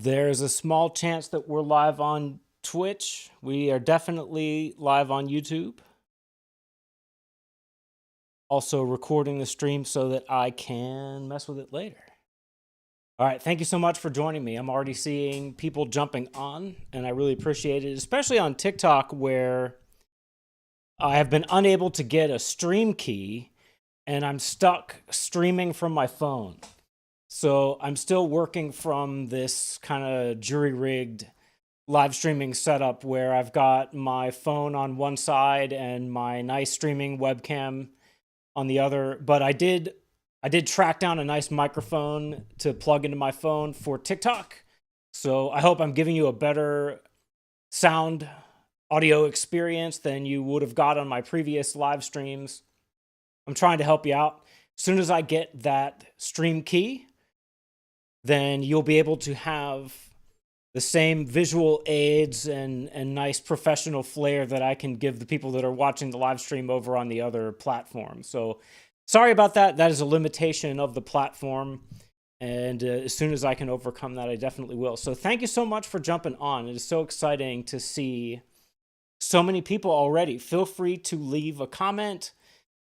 There's a small chance that we're live on Twitch. We are definitely live on YouTube. Also recording the stream so that I can mess with it later. All right, thank you so much for joining me. I'm already seeing people jumping on, and I really appreciate it, especially on TikTok, where I have been unable to get a stream key, and I'm stuck streaming from my phone. So I'm still working from this kind of jury-rigged live streaming setup where I've got my phone on one side and my nice streaming webcam on the other. But I did track down a nice microphone to plug into my phone for TikTok. So I hope I'm giving you a better sound audio experience than you would have got on my previous live streams. I'm trying to help you out. As soon as I get that stream key, then you'll be able to have the same visual aids and nice professional flair that I can give the people that are watching the live stream over on the other platform. So sorry about that. That is a limitation of the platform. And as soon as I can overcome that, I definitely will. So thank you so much for jumping on. It is so exciting to see so many people already. Feel free to leave a comment,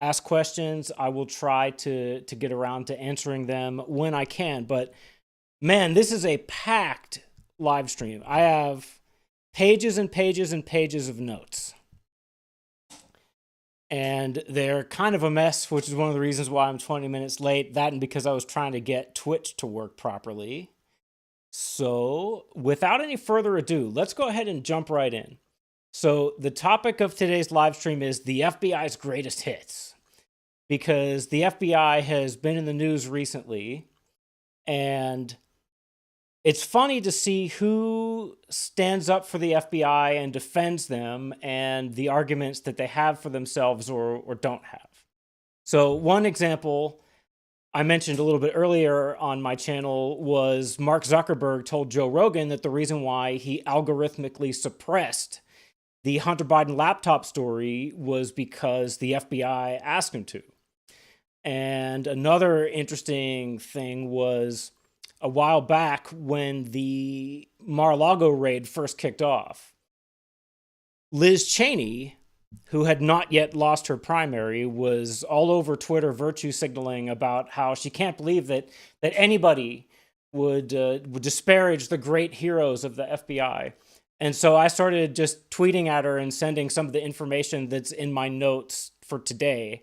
ask questions. I will try to get around to answering them when I can. But man, this is a packed live stream. I have pages and pages and pages of notes. And they're kind of a mess, which is one of the reasons why I'm 20 minutes late. That and because I was trying to get Twitch to work properly. So without any further ado, let's go ahead and jump right in. So the topic of today's live stream is the FBI's greatest hits. Because the FBI has been in the news recently, and it's funny to see who stands up for the FBI and defends them and the arguments that they have for themselves or don't have. So one example I mentioned a little bit earlier on my channel was Mark Zuckerberg told Joe Rogan that the reason why he algorithmically suppressed the Hunter Biden laptop story was because the FBI asked him to. And another interesting thing was a while back when the Mar-a-Lago raid first kicked off, Liz Cheney, who had not yet lost her primary, was all over Twitter virtue signaling about how she can't believe that anybody would disparage the great heroes of the FBI. And so I started just tweeting at her and sending some of the information that's in my notes for today.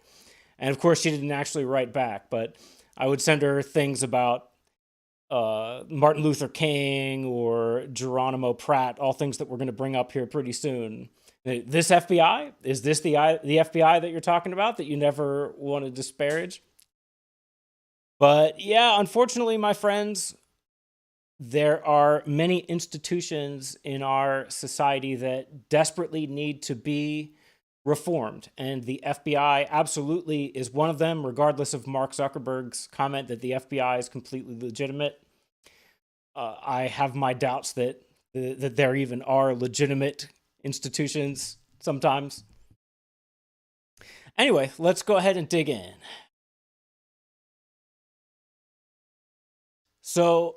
And of course, she didn't actually write back, but I would send her things about Martin Luther King or Geronimo Pratt, all things that we're going to bring up here pretty soon. This FBI? Is this the FBI that you're talking about that you never want to disparage? But yeah, unfortunately, my friends, there are many institutions in our society that desperately need to be reformed, and the FBI absolutely is one of them, regardless of Mark Zuckerberg's comment that the FBI is completely legitimate. I have my doubts that there even are legitimate institutions sometimes. Anyway, let's go ahead and dig in. So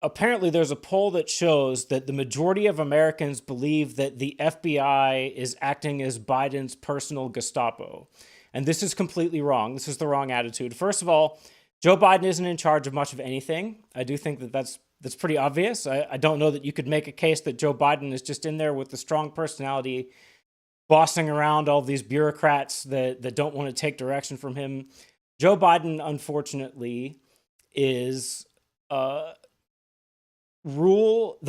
apparently there's a poll that shows that the majority of Americans believe that the FBI is acting as Biden's personal Gestapo. And this is completely wrong. This is the wrong attitude. First of all, Joe Biden isn't in charge of much of anything. I do think that that's pretty obvious. I don't know that you could make a case that Joe Biden is just in there with a strong personality, bossing around all these bureaucrats that don't want to take direction from him. Joe Biden, unfortunately, is the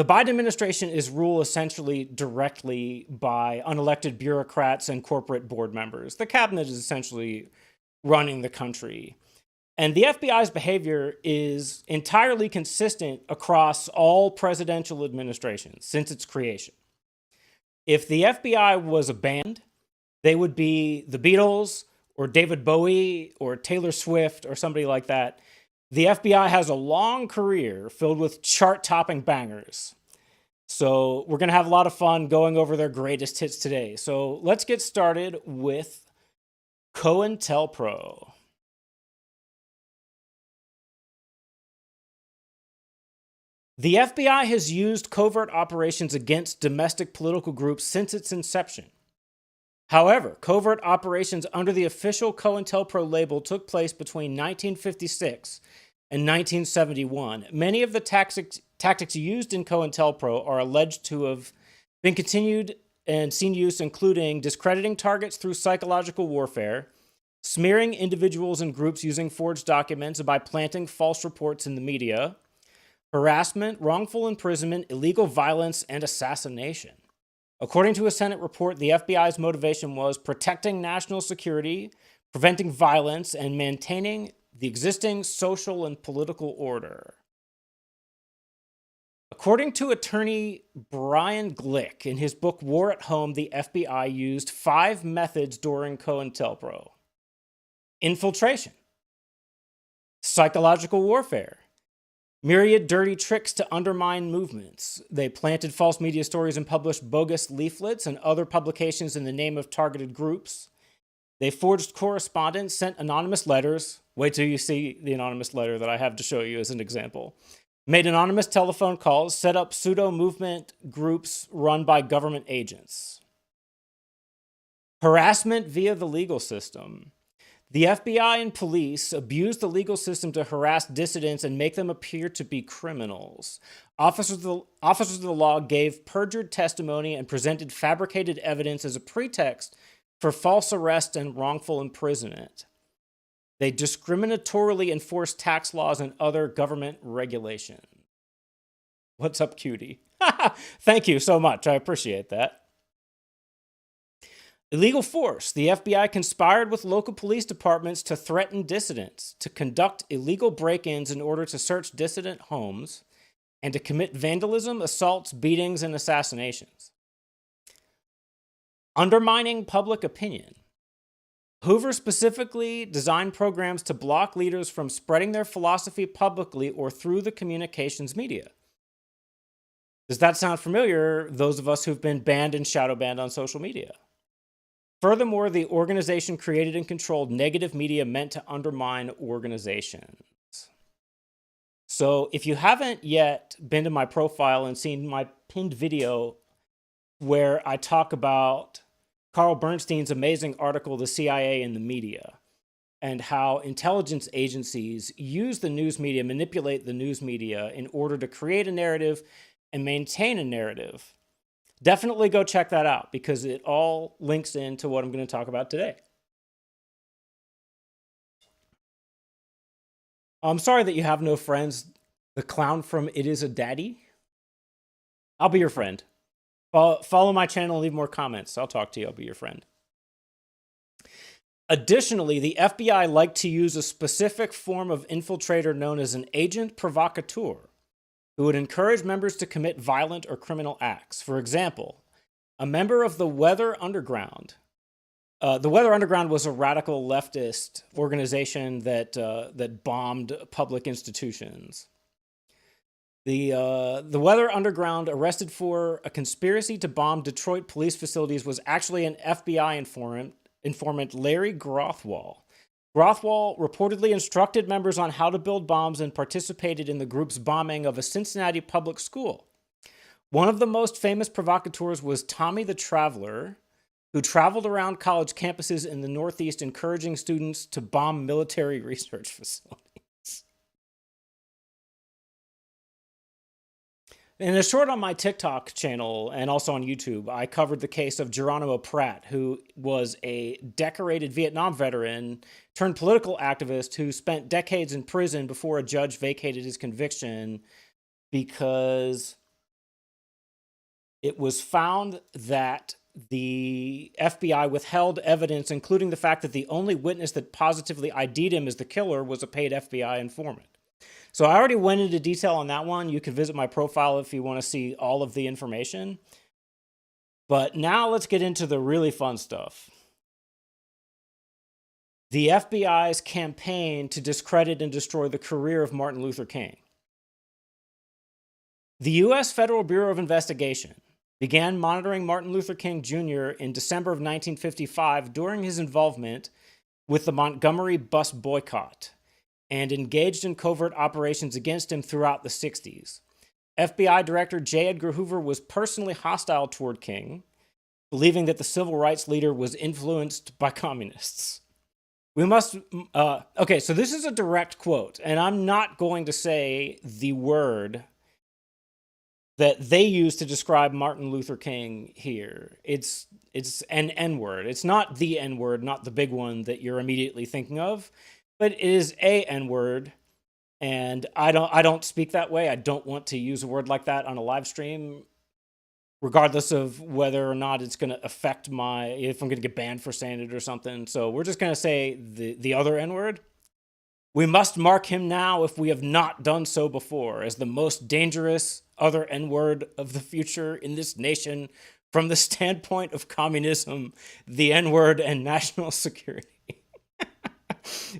Biden administration is ruled essentially directly by unelected bureaucrats and corporate board members. The cabinet is essentially running the country. And the FBI's behavior is entirely consistent across all presidential administrations since its creation. If the FBI was a band, they would be the Beatles or David Bowie or Taylor Swift or somebody like that. The FBI has a long career filled with chart-topping bangers. So we're going to have a lot of fun going over their greatest hits today. So let's get started with Cointelpro. The FBI has used covert operations against domestic political groups since its inception. However, covert operations under the official Cointelpro label took place between 1956 and 1971. Many of the tactics used in Cointelpro are alleged to have been continued and seen use, including discrediting targets through psychological warfare, smearing individuals and groups using forged documents by planting false reports in the media, harassment, wrongful imprisonment, illegal violence, and assassination. According to a Senate report, the FBI's motivation was protecting national security, preventing violence, and maintaining the existing social and political order. According to attorney Brian Glick, in his book War at Home, the FBI used 5 methods during COINTELPRO. Infiltration, psychological warfare, myriad dirty tricks to undermine movements. They planted false media stories and published bogus leaflets and other publications in the name of targeted groups. They forged correspondence, sent anonymous letters. Wait till you see the anonymous letter that I have to show you as an example. Made anonymous telephone calls, set up pseudo-movement groups run by government agents. Harassment via the legal system. The FBI and police abuse the legal system to harass dissidents and make them appear to be criminals. Officers of the law gave perjured testimony and presented fabricated evidence as a pretext for false arrest and wrongful imprisonment. They discriminatorily enforce tax laws and other government regulations. What's up, cutie? Thank you so much. I appreciate that. Illegal force. The FBI conspired with local police departments to threaten dissidents, to conduct illegal break-ins in order to search dissident homes, and to commit vandalism, assaults, beatings, and assassinations. Undermining public opinion. Hoover specifically designed programs to block leaders from spreading their philosophy publicly or through the communications media. Does that sound familiar, those of us who've been banned and shadow banned on social media? Furthermore, the organization created and controlled negative media meant to undermine organizations. So if you haven't yet been to my profile and seen my pinned video where I talk about Carl Bernstein's amazing article, The CIA and the Media, and how intelligence agencies use the news media, manipulate the news media in order to create a narrative and maintain a narrative, definitely go check that out because it all links into what I'm going to talk about today. I'm sorry that you have no friends. The clown from It Is a Daddy. I'll be your friend. Follow my channel and leave more comments. I'll talk to you. I'll be your friend. Additionally, the FBI liked to use a specific form of infiltrator known as an agent provocateur, who would encourage members to commit violent or criminal acts. For example, a member of the Weather Underground. The Weather Underground was a radical leftist organization that bombed public institutions. The Weather Underground, arrested for a conspiracy to bomb Detroit police facilities, was actually an FBI informant Larry Grothwall. Grothwall reportedly instructed members on how to build bombs and participated in the group's bombing of a Cincinnati public school. One of the most famous provocateurs was Tommy the Traveler, who traveled around college campuses in the Northeast encouraging students to bomb military research facilities. In a short on my TikTok channel and also on YouTube, I covered the case of Geronimo Pratt, who was a decorated Vietnam veteran turned political activist who spent decades in prison before a judge vacated his conviction because it was found that the FBI withheld evidence, including the fact that the only witness that positively ID'd him as the killer was a paid FBI informant. So I already went into detail on that one. You can visit my profile if you want to see all of the information. But now let's get into the really fun stuff. The FBI's campaign to discredit and destroy the career of Martin Luther King. The U.S. Federal Bureau of Investigation began monitoring Martin Luther King Jr. in December of 1955 during his involvement with the Montgomery bus boycott, and engaged in covert operations against him throughout the 60s. FBI Director J. Edgar Hoover was personally hostile toward King, believing that the civil rights leader was influenced by communists. We must, okay, so this is a direct quote, and I'm not going to say the word that they use to describe Martin Luther King here. It's an N-word. It's not the N-word, not the big one that you're immediately thinking of, but it is a N-word, and I don't speak that way. I don't want to use a word like that on a live stream, regardless of whether or not it's going to affect if I'm going to get banned for saying it or something. So we're just going to say the other N-word. We must mark him now, if we have not done so before, as the most dangerous other N-word of the future in this nation from the standpoint of communism, the N-word, and national security.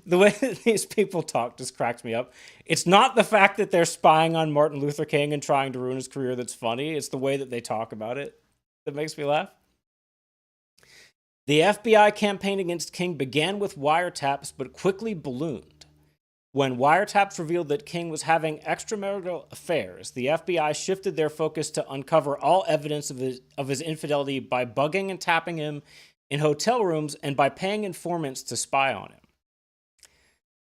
The way that these people talk just cracks me up. It's not the fact that they're spying on Martin Luther King and trying to ruin his career that's funny. It's the way that they talk about it that makes me laugh. The FBI campaign against King began with wiretaps, but quickly ballooned. When wiretaps revealed that King was having extramarital affairs, the FBI shifted their focus to uncover all evidence of his infidelity by bugging and tapping him in hotel rooms and by paying informants to spy on him.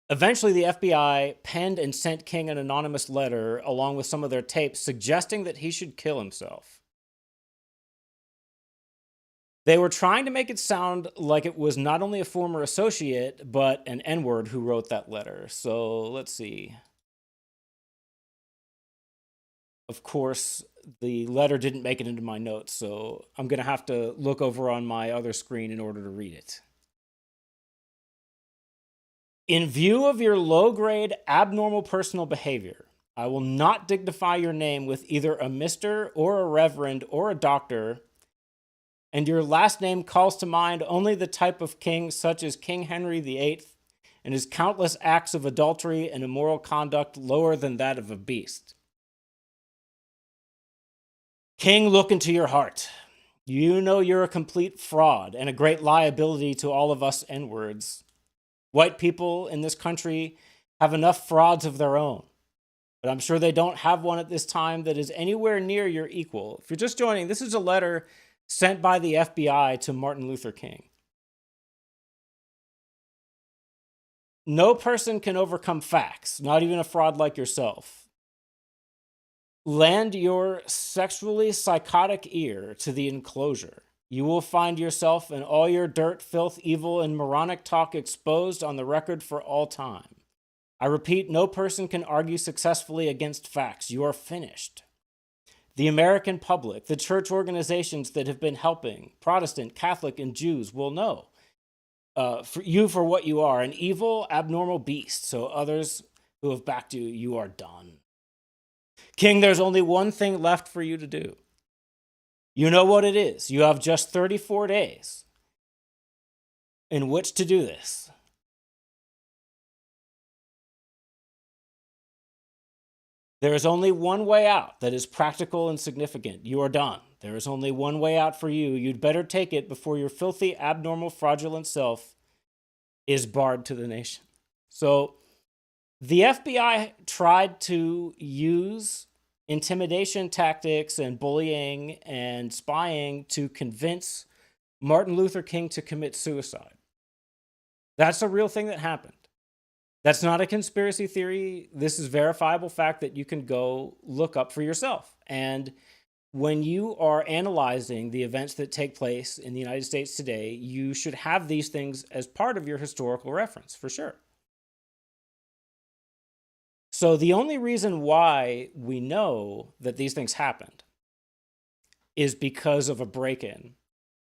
Eventually, the FBI penned and sent King an anonymous letter along with some of their tapes suggesting that he should kill himself. They were trying to make it sound like it was not only a former associate, but an N-word who wrote that letter. So let's see. Of course, the letter didn't make it into my notes, so I'm going to have to look over on my other screen in order to read it. In view of your low-grade, abnormal personal behavior, I will not dignify your name with either a Mr. or a Reverend or a Doctor, and your last name calls to mind only the type of king such as King Henry VIII and his countless acts of adultery and immoral conduct lower than that of a beast. King, look into your heart. You know you're a complete fraud and a great liability to all of us N-words. White people in this country have enough frauds of their own, but I'm sure they don't have one at this time that is anywhere near your equal. If you're just joining, this is a letter sent by the FBI to Martin Luther King. No person can overcome facts, not even a fraud like yourself. Lend your sexually psychotic ear to the enclosure. You will find yourself and all your dirt, filth, evil, and moronic talk exposed on the record for all time. I repeat, no person can argue successfully against facts. You are finished. The American public, the church organizations that have been helping, Protestant, Catholic, and Jews will know for what you are, an evil, abnormal beast. So others who have backed you, you are done. King, there's only one thing left for you to do. You know what it is. You have just 34 days in which to do this. There is only one way out that is practical and significant. You are done. There is only one way out for you. You'd better take it before your filthy, abnormal, fraudulent self is barred to the nation. So the FBI tried to use intimidation tactics and bullying and spying to convince Martin Luther King to commit suicide. That's a real thing that happened. That's not a conspiracy theory. This is verifiable fact that you can go look up for yourself. And when you are analyzing the events that take place in the United States today, you should have these things as part of your historical reference, for sure. So the only reason why we know that these things happened is because of a break-in.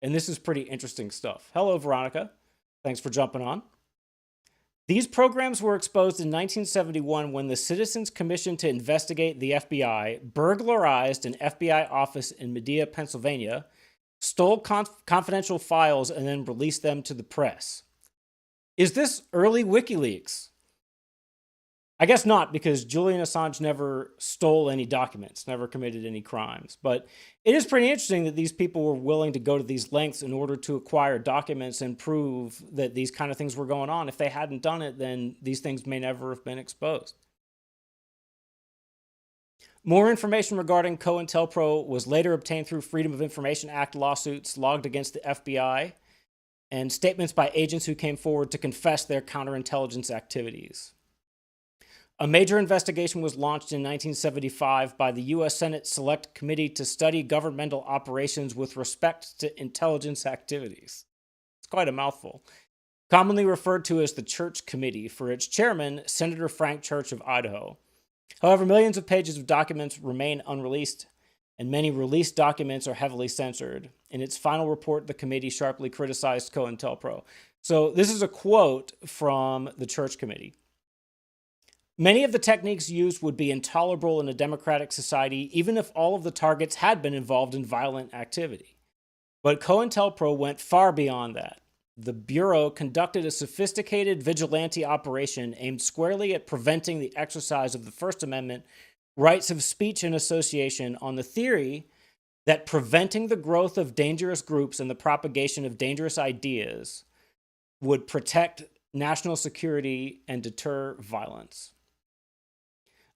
And this is pretty interesting stuff. Hello, Veronica. Thanks for jumping on. These programs were exposed in 1971 when the Citizens Commission to Investigate the FBI burglarized an FBI office in Medea, Pennsylvania, stole confidential files, and then released them to the press. Is this early WikiLeaks? I guess not, because Julian Assange never stole any documents, never committed any crimes. But it is pretty interesting that these people were willing to go to these lengths in order to acquire documents and prove that these kind of things were going on. If they hadn't done it, then these things may never have been exposed. More information regarding Cointelpro was later obtained through Freedom of Information Act lawsuits logged against the FBI and statements by agents who came forward to confess their counterintelligence activities. A major investigation was launched in 1975 by the U.S. Senate Select Committee to study governmental operations with respect to intelligence activities. It's quite a mouthful. Commonly referred to as the Church Committee for its chairman, Senator Frank Church of Idaho. However, millions of pages of documents remain unreleased, and many released documents are heavily censored. In its final report, the committee sharply criticized Cointelpro. So this is a quote from the Church Committee. Many of the techniques used would be intolerable in a democratic society, even if all of the targets had been involved in violent activity. But Cointelpro went far beyond that. The Bureau conducted a sophisticated vigilante operation aimed squarely at preventing the exercise of the First Amendment rights of speech and association on the theory that preventing the growth of dangerous groups and the propagation of dangerous ideas would protect national security and deter violence.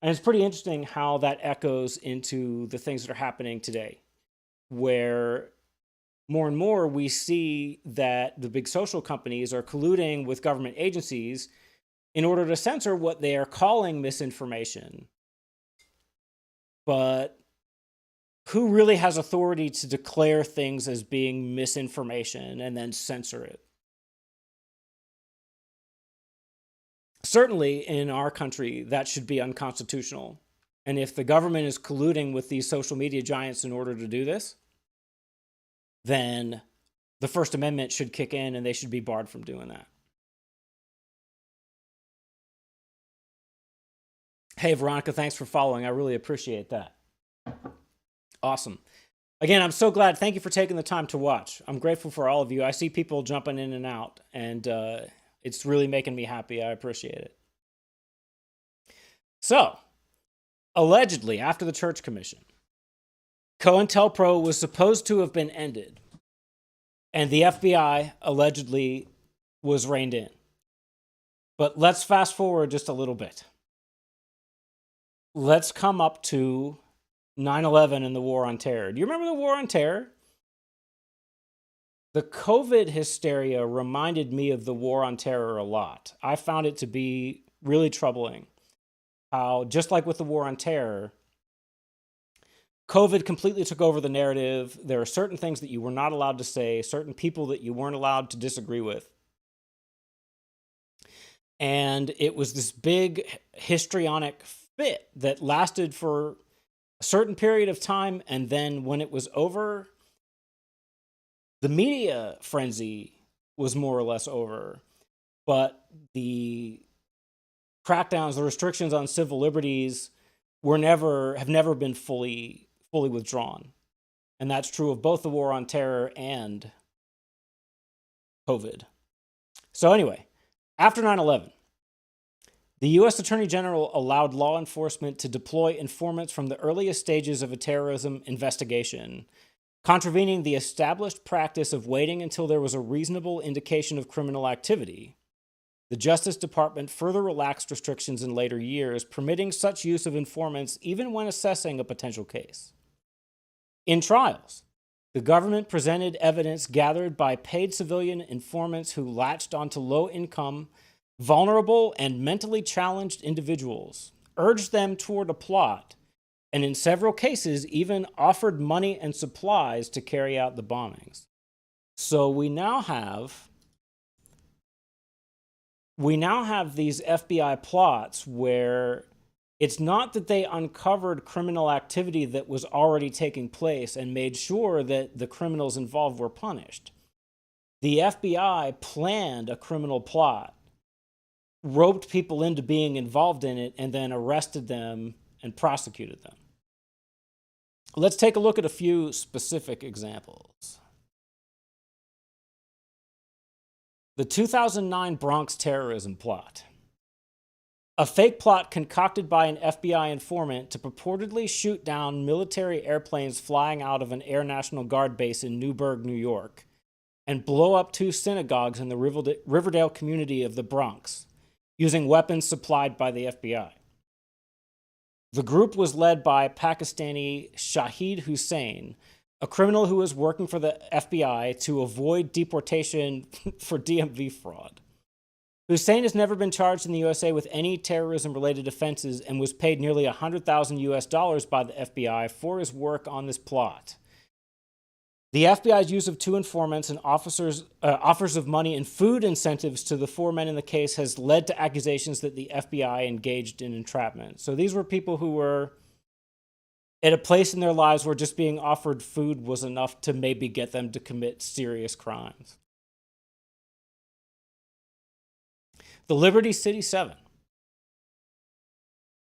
And it's pretty interesting how that echoes into the things that are happening today, where more and more we see that the big social companies are colluding with government agencies in order to censor what they are calling misinformation. But who really has authority to declare things as being misinformation and then censor it? Certainly in our country, that should be unconstitutional. And if the government is colluding with these social media giants in order to do this, then the First Amendment should kick in and they should be barred from doing that. Hey, Veronica, thanks for following. I really appreciate that. Awesome. Again, I'm so glad. Thank you for taking the time to watch. I'm grateful for all of you. I see people jumping in and out, and it's really making me happy. I appreciate it. So, allegedly, after the Church Commission, Cointelpro was supposed to have been ended, and the FBI allegedly was reined in. But let's fast forward just a little bit. Let's come up to 9/11 and the War on Terror. Do you remember the War on Terror? The COVID hysteria reminded me of the War on Terror a lot. I found it to be really troubling how, just like with the War on Terror, COVID completely took over the narrative. There are certain things that you were not allowed to say, certain people that you weren't allowed to disagree with. And it was this big histrionic fit that lasted for a certain period of time. And then when it was over, the media frenzy was more or less over. But the crackdowns, the restrictions on civil liberties have never been fully withdrawn. And that's true of both the War on Terror and COVID. So anyway, after 9/11, the U.S. Attorney General allowed law enforcement to deploy informants from the earliest stages of a terrorism investigation, contravening the established practice of waiting until there was a reasonable indication of criminal activity. The Justice Department further relaxed restrictions in later years, permitting such use of informants even when assessing a potential case. In trials, the government presented evidence gathered by paid civilian informants who latched onto low-income, vulnerable, and mentally challenged individuals, urged them toward a plot, and in several cases even offered money and supplies to carry out the bombings. So we now have these FBI plots where it's not that they uncovered criminal activity that was already taking place and made sure that the criminals involved were punished. The FBI planned a criminal plot, roped people into being involved in it, and then arrested them and prosecuted them. Let's take a look at a few specific examples. The 2009 Bronx terrorism plot. A fake plot concocted by an FBI informant to purportedly shoot down military airplanes flying out of an Air National Guard base in Newburgh, New York, and blow up 2 synagogues in the Riverdale community of the Bronx, using weapons supplied by the FBI. The group was led by Pakistani Shahid Hussain, a criminal who was working for the FBI to avoid deportation for DMV fraud. Hussein has never been charged in the USA with any terrorism-related offenses and was paid nearly $100,000 by the FBI for his work on this plot. The FBI's use of two informants and offers of money and food incentives to the four men in the case has led to accusations that the FBI engaged in entrapment. So these were people who were at a place in their lives where just being offered food was enough to maybe get them to commit serious crimes. The Liberty City Seven.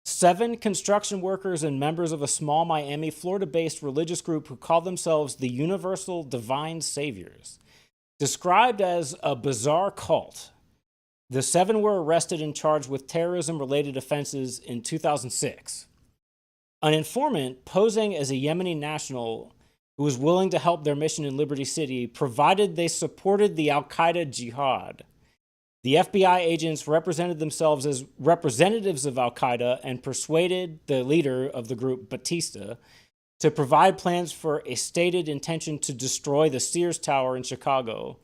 7 construction workers and members of a small Miami, Florida-based religious group who call themselves the Universal Divine Saviors. Described as a bizarre cult, the 7 were arrested and charged with terrorism-related offenses in 2006. An informant posing as a Yemeni national who was willing to help their mission in Liberty City, provided they supported the Al-Qaeda jihad. The FBI agents represented themselves as representatives of Al-Qaeda and persuaded the leader of the group, Batista, to provide plans for a stated intention to destroy the Sears Tower in Chicago,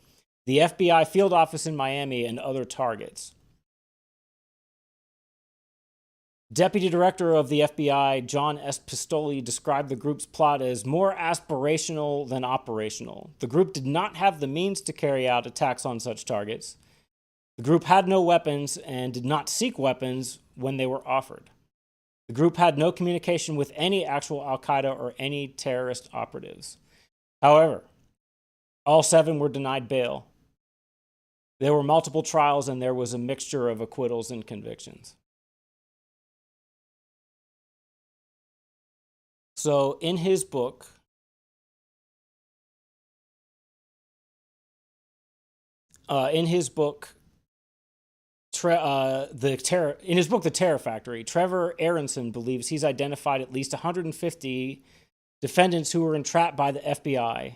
the FBI field office in Miami, and other targets. Deputy Director of the FBI, John S. Pistoli, described the group's plot as more aspirational than operational. The group did not have the means to carry out attacks on such targets. The group had no weapons and did not seek weapons when they were offered. The group had no communication with any actual Al-Qaeda or any terrorist operatives. However, all 7 were denied bail. There were multiple trials and there was a mixture of acquittals and convictions. So in his book, The Terror Factory, Trevor Aronson believes he's identified at least 150 defendants who were entrapped by the FBI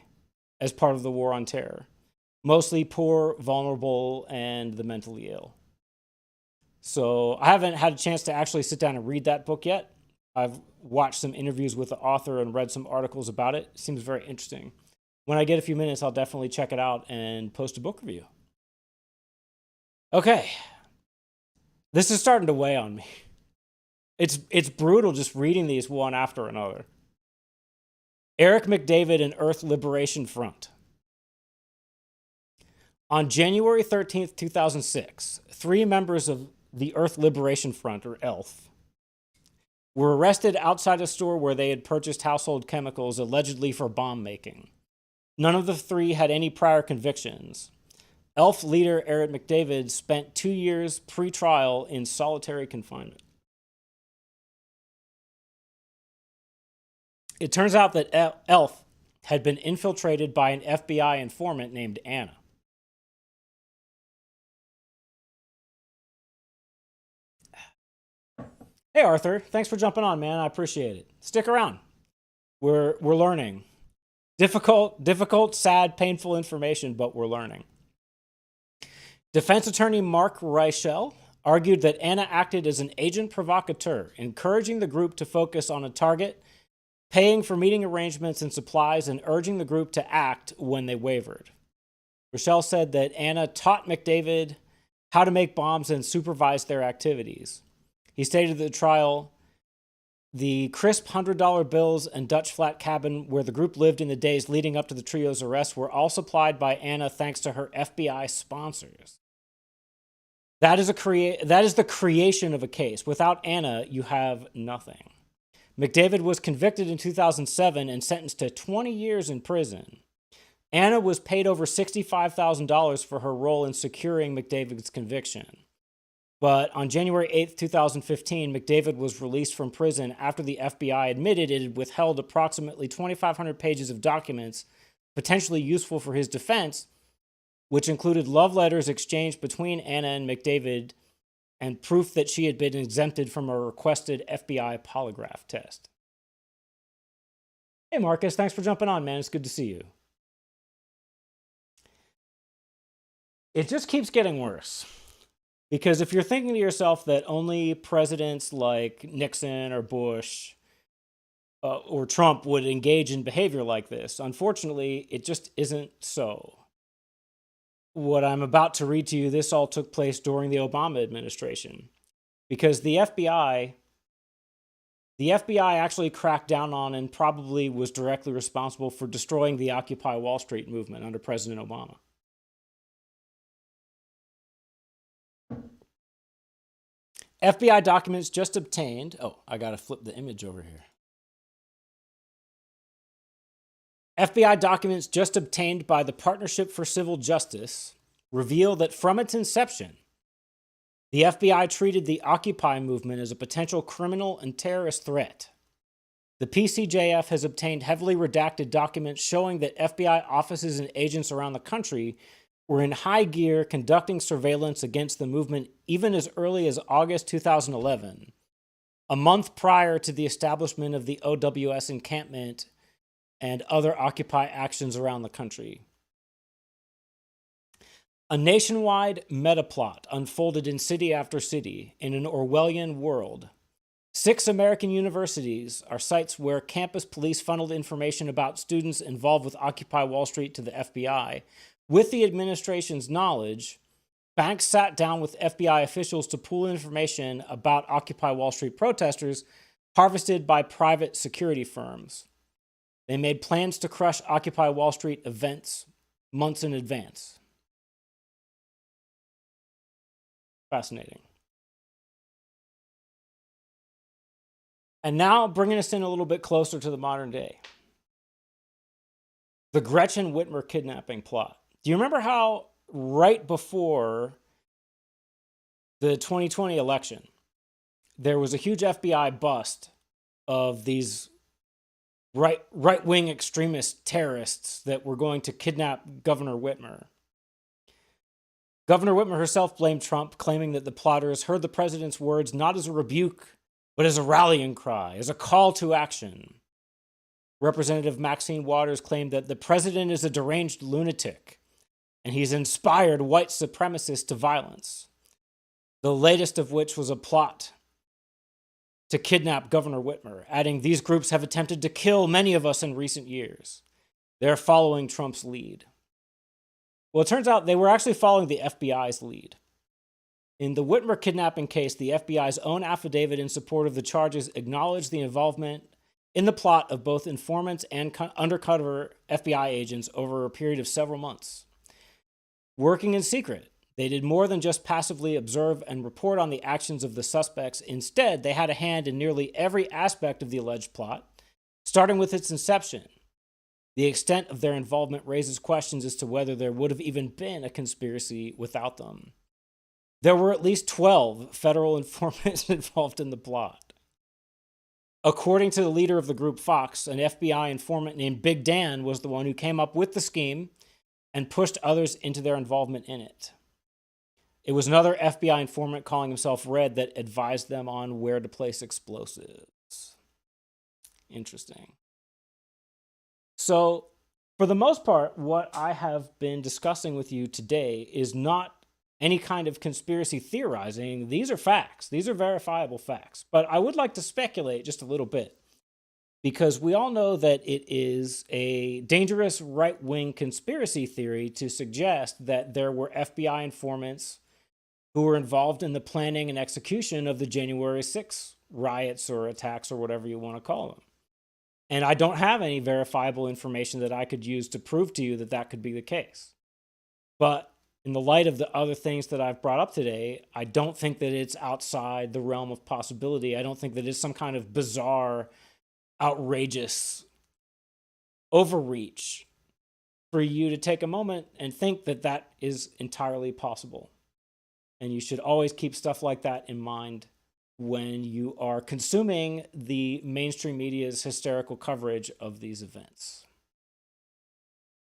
as part of the war on terror, mostly poor, vulnerable, and the mentally ill. So I haven't had a chance to actually sit down and read that book yet. I've watched some interviews with the author and read some articles about it. It seems very interesting. When I get a few minutes, I'll definitely check it out and post a book review. Okay. This is starting to weigh on me. It's brutal just reading these one after another. Eric McDavid and Earth Liberation Front. On January 13th, 2006, 3 members of the Earth Liberation Front, or ELF, were arrested outside a store where they had purchased household chemicals allegedly for bomb making. None of the 3 had any prior convictions. ELF leader Eric McDavid spent 2 years pre-trial in solitary confinement. It turns out that ELF had been infiltrated by an FBI informant named Anna. Hey Arthur, thanks for jumping on, man. I appreciate it. Stick around. We're learning. Difficult, sad, painful information, but we're learning. Defense attorney Mark Reichel argued that Anna acted as an agent provocateur, encouraging the group to focus on a target, paying for meeting arrangements and supplies, and urging the group to act when they wavered. Reichel said that Anna taught McDavid how to make bombs and supervised their activities. He stated at the trial, the crisp $100 bills and Dutch flat cabin where the group lived in the days leading up to the trio's arrest were all supplied by Anna thanks to her FBI sponsors. That is the creation of a case. Without Anna, you have nothing. McDavid was convicted in 2007 and sentenced to 20 years in prison. Anna was paid over $65,000 for her role in securing McDavid's conviction. But on January 8, 2015, McDavid was released from prison after the FBI admitted it had withheld approximately 2,500 pages of documents potentially useful for his defense, which included love letters exchanged between Anna and McDavid and proof that she had been exempted from a requested FBI polygraph test. Hey Marcus, thanks for jumping on, man. It's good to see you. It just keeps getting worse. Because if you're thinking to yourself that only presidents like Nixon or Bush or Trump would engage in behavior like this, unfortunately, it just isn't so. What I'm about to read to you, this all took place during the Obama administration, because the FBI actually cracked down on and probably was directly responsible for destroying the Occupy Wall Street movement under President Obama. FBI documents just obtained. Oh, I got to flip the image over here. FBI documents just obtained by the Partnership for Civil Justice reveal that from its inception, the FBI treated the Occupy movement as a potential criminal and terrorist threat. The PCJF has obtained heavily redacted documents showing that FBI offices and agents around the country were in high gear conducting surveillance against the movement even as early as August 2011, a month prior to the establishment of the OWS encampment and other Occupy actions around the country. A nationwide metaplot unfolded in city after city in an Orwellian world. 6 American universities are sites where campus police funneled information about students involved with Occupy Wall Street to the FBI. With the administration's knowledge, banks sat down with FBI officials to pool information about Occupy Wall Street protesters harvested by private security firms. They made plans to crush Occupy Wall Street events months in advance. Fascinating. And now bringing us in a little bit closer to the modern day. The Gretchen Whitmer kidnapping plot. Do you remember how right before the 2020 election, there was a huge FBI bust of these right-wing extremist terrorists that were going to kidnap Governor Whitmer? Governor Whitmer herself blamed Trump, claiming that the plotters heard the president's words not as a rebuke, but as a rallying cry, as a call to action. Representative Maxine Waters claimed that the president is a deranged lunatic, and he's inspired white supremacists to violence, the latest of which was a plot to kidnap Governor Whitmer, adding, "These groups have attempted to kill many of us in recent years. They're following Trump's lead." Well, it turns out they were actually following the FBI's lead. In the Whitmer kidnapping case, the FBI's own affidavit in support of the charges acknowledged the involvement in the plot of both informants and undercover FBI agents over a period of several months. Working in secret, they did more than just passively observe and report on the actions of the suspects. Instead, they had a hand in nearly every aspect of the alleged plot, starting with its inception. The extent of their involvement raises questions as to whether there would have even been a conspiracy without them. There were at least 12 federal informants involved in the plot. According to the leader of the group, Fox, an FBI informant named Big Dan was the one who came up with the scheme and pushed others into their involvement in it. It was another FBI informant calling himself Red that advised them on where to place explosives. Interesting. So, for the most part, what I have been discussing with you today is not any kind of conspiracy theorizing. These are facts. These are verifiable facts. But I would like to speculate just a little bit, because we all know that it is a dangerous right-wing conspiracy theory to suggest that there were FBI informants who were involved in the planning and execution of the January 6th riots or attacks or whatever you want to call them. And I don't have any verifiable information that I could use to prove to you that that could be the case. But in the light of the other things that I've brought up today, I don't think that it's outside the realm of possibility. I don't think that it's some kind of bizarre, outrageous overreach for you to take a moment and think that that is entirely possible. And you should always keep stuff like that in mind when you are consuming the mainstream media's hysterical coverage of these events.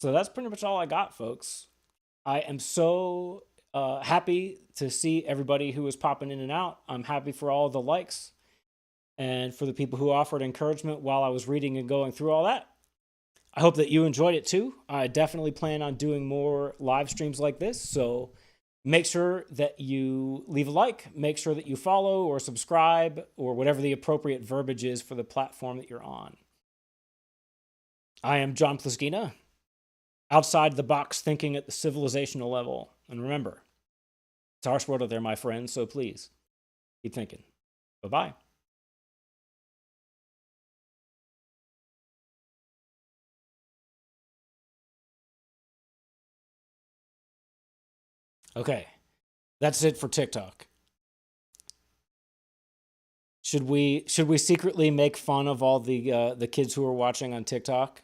So that's pretty much all I got, folks. I am so happy to see everybody who is popping in and out. I'm happy for all the likes and for the people who offered encouragement while I was reading and going through all that. I hope that you enjoyed it too. I definitely plan on doing more live streams like this, so Make sure that you leave a like, make sure that you follow or subscribe or whatever the appropriate verbiage is for the platform that you're on. I am John Pliskina, outside the box thinking at the civilizational level. And remember, it's a harsh world out there, my friends, so please keep thinking. Bye-bye. Okay, that's it for TikTok. Should we secretly make fun of all the kids who are watching on TikTok?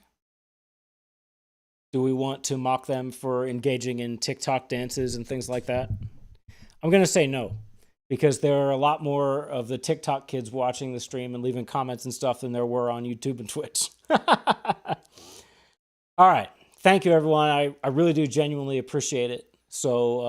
Do we want to mock them for engaging in TikTok dances and things like that? I'm going to say no, because there are a lot more of the TikTok kids watching the stream and leaving comments and stuff than there were on YouTube and Twitch. All right. Thank you, everyone. I really do genuinely appreciate it. So,